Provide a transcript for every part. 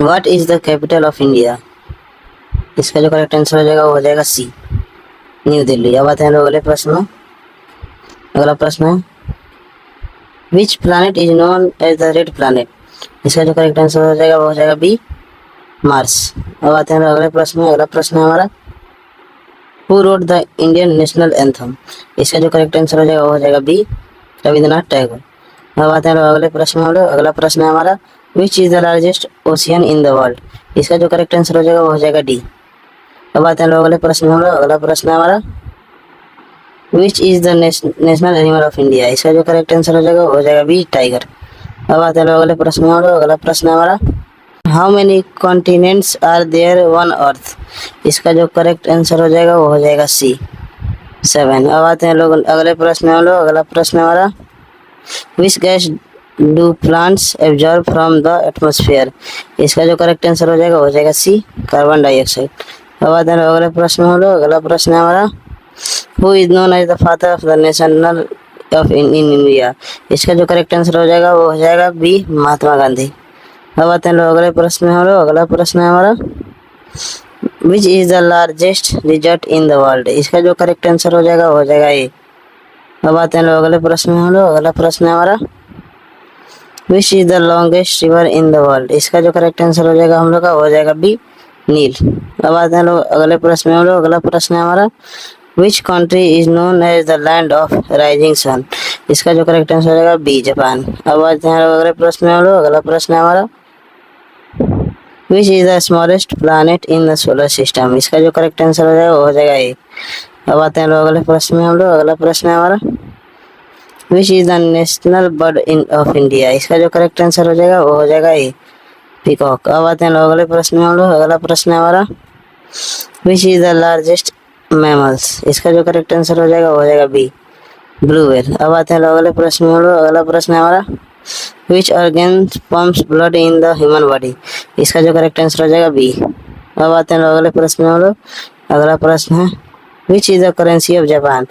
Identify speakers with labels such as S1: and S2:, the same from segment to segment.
S1: What is the capital of India? इसका जो correct answer हो जाएगा वो हो जाएगा सी, न्यू दिल्ली। अब आते हैं लोग अगले प्रश्न में। अगला प्रश्न है which planet is known as the red planet? इसका जो करेक्ट आंसर हो जाएगा वो हो जाएगा बी, मार्स। अब आते हैं लोग अगले प्रश्न में। अगला प्रश्न है हमारा who wrote the Indian national anthem? इसका जो करेक्ट आंसर हो जाएगा वो हो जाएगा बी, रविंद्रनाथ टैगोर। अब आते हैं लोग अगले प्रश्न में। अगला प्रश्न है हमारा which is the largest ocean in the world? इसका जो करेक्ट आंसर हो जाएगा वो हो जाएगा डी। अब आते हैं लोग अगले प्रश्न में। अगला प्रश्न है हमारा which is the national animal of India? इसका जो करेक्ट आंसर हो जाएगा वो हो जाएगा बी, टाइगर। अब आते हैं लोग अगले प्रश्न में। अगला प्रश्न है हमारा how many continents are there on earth? इसका जो करेक्ट आंसर हो जाएगा वो हो जाएगा सी, 7। अब आते हैं लोग अगले प्रश्न में। अगला प्रश्न है हमारा which gas do plants absorb from the atmosphere? इसका जो करेक्ट आंसर हो जाएगा वो हो जाएगा सी, कार्बन डाइऑक्साइड। अब आते हैं अगले प्रश्न में। अगला प्रश्न है हमारा who is known as the father of the national of in India? इसका जो करेक्ट आंसर हो जाएगा वो हो जाएगा बी, महात्मा गांधी। अब आते हैं लोग अगले प्रश्न में। अगला प्रश्न है हमारा which is the largest desert in the world? इसका जो करेक्ट आंसर हो जाएगा वो हो जाएगा ए। अब आते हैं लोग अगले प्रश्न में। अगला प्रश्न है हमारा which is the longest river in the world? इसका जो करेक्ट आंसर हो जाएगा हम लोग का हो जाएगा बी, नील। अब आते हैं लोग अगले प्रश्न में। अगला प्रश्न है हमारा which country is known as the land of rising sun? इसका जो करेक्ट आंसर हो जाएगा बी, जापान। अब आते हैं लोग अगले प्रश्न में। अगला प्रश्न है हमारा which is the smallest planet in the solar system? इसका जो करेक्ट आंसर हो जाएगा वो हो जाएगा ए। अब आते हैं लोग अगले प्रश्न में। अगला प्रश्न है हमारा which is the national bird in of India? इसका जो करेक्ट आंसर हो जाएगा वो हो जाएगा ए, पीकॉक। अब आते हैं लोग अगले प्रश्न में। अगला प्रश्न है हमारा which is the largest mammals? इसका जो करेक्ट आंसर हो जाएगा वो हो जाएगा बी, ब्लू व्हेल। अब आते हैं लोग अगले प्रश्न में। अगला प्रश्न है हमारा which organ pumps blood in the human body? इसका जो करेक्ट आंसर हो जाएगा बी। अब आते हैं लोग अगले प्रश्न में। अगला प्रश्न है विच is the currency of Japan?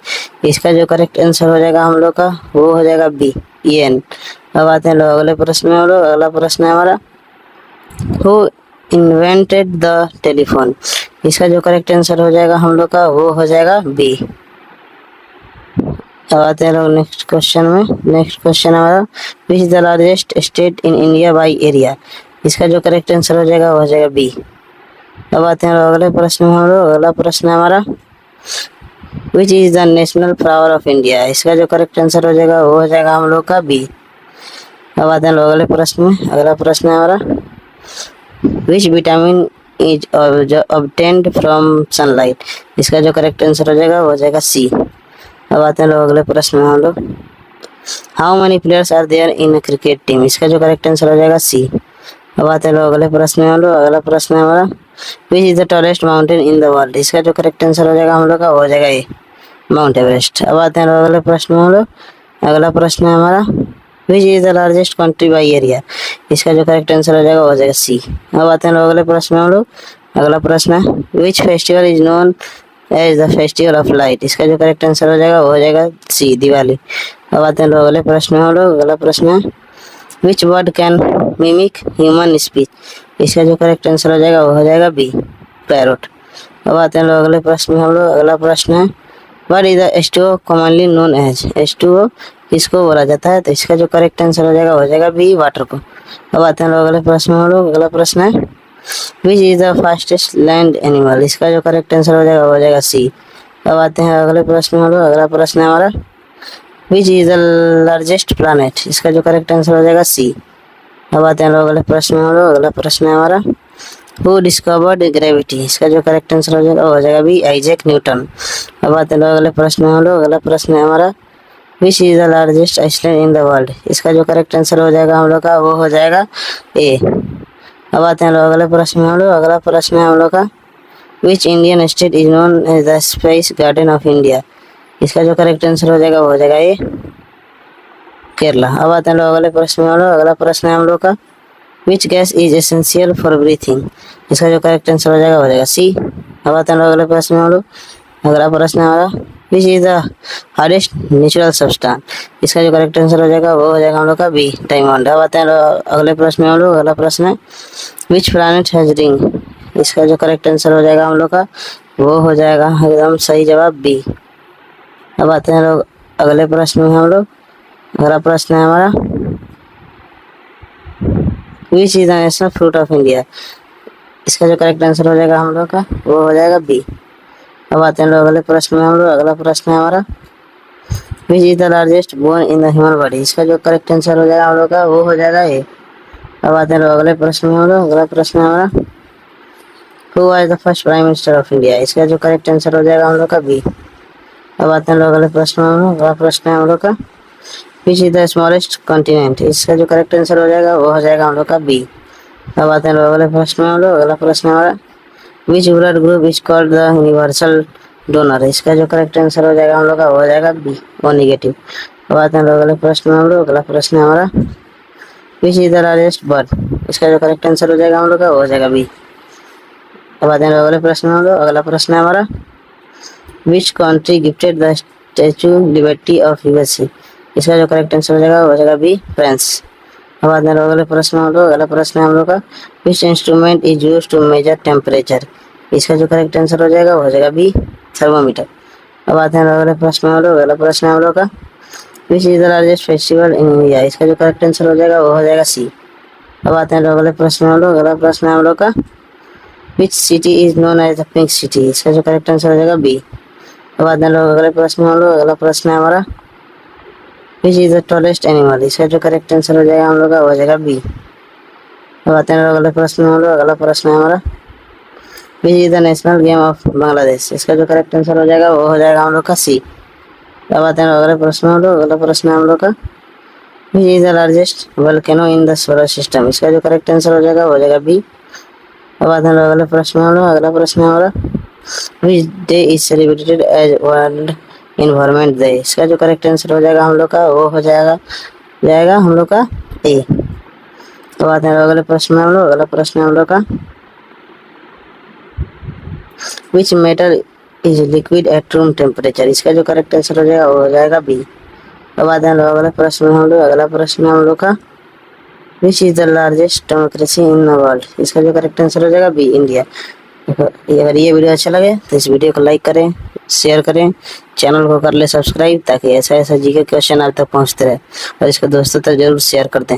S1: इसका जो करेक्ट आंसर हो जाएगा हम लोग का वो हो जाएगा बी, येन। अब आते हैं लोग अगले प्रश्न में। अगला प्रश्न है हमारा हु इन्वेंटेड द टेलीफोन? इसका जो करेक्ट आंसर हो जाएगा हम लोग का वो हो जाएगा बी। अब आते हैं लोग नेक्स्ट क्वेश्चन में। नेक्स्ट क्वेश्चन हमारा which is the largest state in India by area? इसका जो करेक्ट आंसर हो जाएगा वो हो जाएगा बी। अब आते हैं लोग अगले प्रश्न में। अगला प्रश्न है हमारा which is the national flower of India? इसका जो करेक्ट आंसर हो जाएगा वो हो जाएगा हम लोग का बी। अब आते हैं लोग अगले प्रश्न में। अगला प्रश्न है हमारा which vitamin is obtained from sunlight? इसका जो करेक्ट आंसर हो जाएगा वो हो जाएगा सी। अब आते हैं लोग अगले प्रश्न में। हम लोग how many players are there in cricket team? इसका जो करेक्ट आंसर हो जाएगा सी। अब आते हैं लोग अगले प्रश्न में। अगला प्रश्न है हमारा which is the tallest mountain in the world? इसका जो करेक्ट आंसर हो जाएगा हम लोग का हो जाएगा ए, माउंट एवरेस्ट। अब आते हैं लोग अगले प्रश्न में। अगला प्रश्न है हमारा which is the largest country by area? इसका जो करेक्ट आंसर हो जाएगा वो हो जाएगा सी। अब आते हैं लोग अगले प्रश्न में। अगला प्रश्न है which festival is known as the festival of light? इसका जो करेक्ट आंसर हो जाएगा वो हो जाएगा सी, दिवाली। अब आते हैं लोग अगले प्रश्न में। अगला प्रश्न है which word can mimic human speech? इसका जो करेक्ट आंसर हो जाएगा वो हो जाएगा बी, पैरोट। अब आते हैं लोग अगले प्रश्न में। अगला प्रश्न है what is the H2O commonly known as? H2O किसको बोला जाता है? तो इसका जो करेक्ट आंसर हो जाएगा बी, वाटर को। अब आते हैं लोग अगले प्रश्न में। अगला प्रश्न है विच is the fastest land animal? इसका जो करेक्ट आंसर हो जाएगा वो हो जाएगा सी। अब आते हैं अगले प्रश्न में। अगला प्रश्न है हमारा which is the largest planet? इसका जो करेक्ट आंसर हो जाएगा सी। अब आते हैं लोग अगले प्रश्न में। अगला प्रश्न है हमारा हु डिस्कवर्ड ग्रेविटी? इसका जो करेक्ट आंसर हो जाएगा वो हो जाएगा बी, आइजैक न्यूटन। अब आते हैं लोग अगले प्रश्न में। अगला प्रश्न है हमारा which is the largest island in the world? इसका जो करेक्ट आंसर हो जाएगा हम लोग का वो हो जाएगा ए। अब आते हैं लोग अगले प्रश्न में। अगला प्रश्न है हम लोग का which Indian state is known as the spice garden of India? इसका जो करेक्ट आंसर हो जाएगा वो हो जाएगा ए, केरला। अब आते हैं लोग अगले प्रश्न में। अगला प्रश्न है हम लोग का which gas is essential for breathing? इसका जो करेक्ट आंसर हो जाएगा सी। अब आते हैं लोग अगले प्रश्न में। अगला प्रश्न है हमारा which is the hardest natural substance. इसका जो करेक्ट आंसर हो जाएगा वो हो जाएगा हम लोग का बी, डायमंड। अब आते हैं अगले प्रश्न में हम लोग। अगला प्रश्न है विच प्लैनेट हैज रिंग। इसका जो करेक्ट आंसर हो जाएगा हम लोग का वो हो जाएगा एकदम सही जवाब बी। अब आते हैं लोग अगले प्रश्न में हम लोग। अगला प्रश्न है हमारा which is the national fruit of India. इसका जो करेक्ट आंसर हो जाएगा हम लोग का वो हो जाएगा बी। अब आते हैं लोग अगले प्रश्न में हम लोग। अगला प्रश्न है हमारा which is the largest bone in the human body. इसका जो करेक्ट आंसर हो जाएगा हम लोग का वो हो जाएगा ए। अब आते हैं लोग अगले प्रश्न में हम लोग। अगला प्रश्न है हमारा who was the first prime minister of India. इसका जो करेक्ट आंसर हो जाएगा हम लोग का बी। अब आते हैं लोग अगले प्रश्न में हम लोग। अगला प्रश्न है हम लोग का विच इज द स्मॉलेस्ट कॉन्टिनेंट। इसका जो करेक्ट आंसर हो जाएगा वो हो जाएगा हम लोग का बी। अब आते हैं लोग अगले प्रश्न में हम लोग। अगला प्रश्न है हमारा which blood group is called the universal donor. इसका जो करेक्ट आंसर हो जाएगा हम लोग का वो हो जाएगा बी, ओ नेगेटिव। अब आते हैं लोग अगले प्रश्न में हम लोग। अगला प्रश्न है हमारा which is the largest bird. इसका जो करेक्ट आंसर हो जाएगा हम लोग का वो हो जाएगा बी। अब आते हैं लोग अगले प्रश्न में हम लोग। अगला प्रश्न है हमारा which country gifted the statue liberty of USA. इसका जो करेक्ट आंसर हो जाएगा वो हो जाएगा बी, फ्रांस। अब आते हैं लोग अगले प्रश्न में हम लोग। अगला प्रश्न है हम लोग का which instrument is use to measure temperature. इसका जो करेक्ट आंसर हो जाएगा वो हो जाएगा बी, थर्मोमीटर। अब आते हैं लोग अगले प्रश्न में हम लोग। अगला प्रश्न है हम लोग का विच is the largest festival in India. इसका जो करेक्ट आंसर हो जाएगा वो हो जाएगा सी। अब आते हैं लोग अगले प्रश्न में हम लोग। अगला प्रश्न है हम लोग का which city is known as the pink city. इसका जो करेक्ट आंसर हो जाएगा बी। अब आते हैं लोग अगले प्रश्न में हम लोग। अगला प्रश्न है हमारा which is the tallest animal. इसका जो करेक्ट आंसर हो जाएगा हम लोग का वो हो जाएगा बी। अब आते हैं लोग अगले प्रश्न में हम लोग। अगला प्रश्न है हमारा which is the national game of Bangladesh. इसका जो करेक्ट आंसर हो जाएगा वो हो जाएगा हम लोग का सी। अब आते हैं अगले प्रश्न में हम लोग। अगला प्रश्न है हम लोग का विच is the largest volcano in the solar system. इसका जो करेक्ट आंसर हो जाएगा वो हो जाएगा बी। अब आते हैं अगले प्रश्न में हम लोग। अगला प्रश्न है हमारा which day is celebrated as world environment day. इसका जो करेक्ट आंसर हो जाएगा हम लोग का वो हो जाएगा हम लोग का ए। तो आते हैं अगले प्रश्न में हम लोग। अगला प्रश्न है हम लोग का which metal is liquid at room temperature. इसका जो करेक्ट आंसर हो जाएगा वो हो जाएगा बी। अब आते हैं अगले प्रश्न में हम लोग। अगला प्रश्न है हम लोग का विच is the largest democracy in the world. इसका जो करेक्ट आंसर हो जाएगा बी, इंडिया। अगर ये वीडियो अच्छा लगे तो इस वीडियो को लाइक करें, शेयर करें, चैनल को कर ले सब्सक्राइब ताकि ऐसा ऐसा जीके क्वेश्चन आप तक पहुंचते रहे, और इसको दोस्तों तक जरूर शेयर कर दें।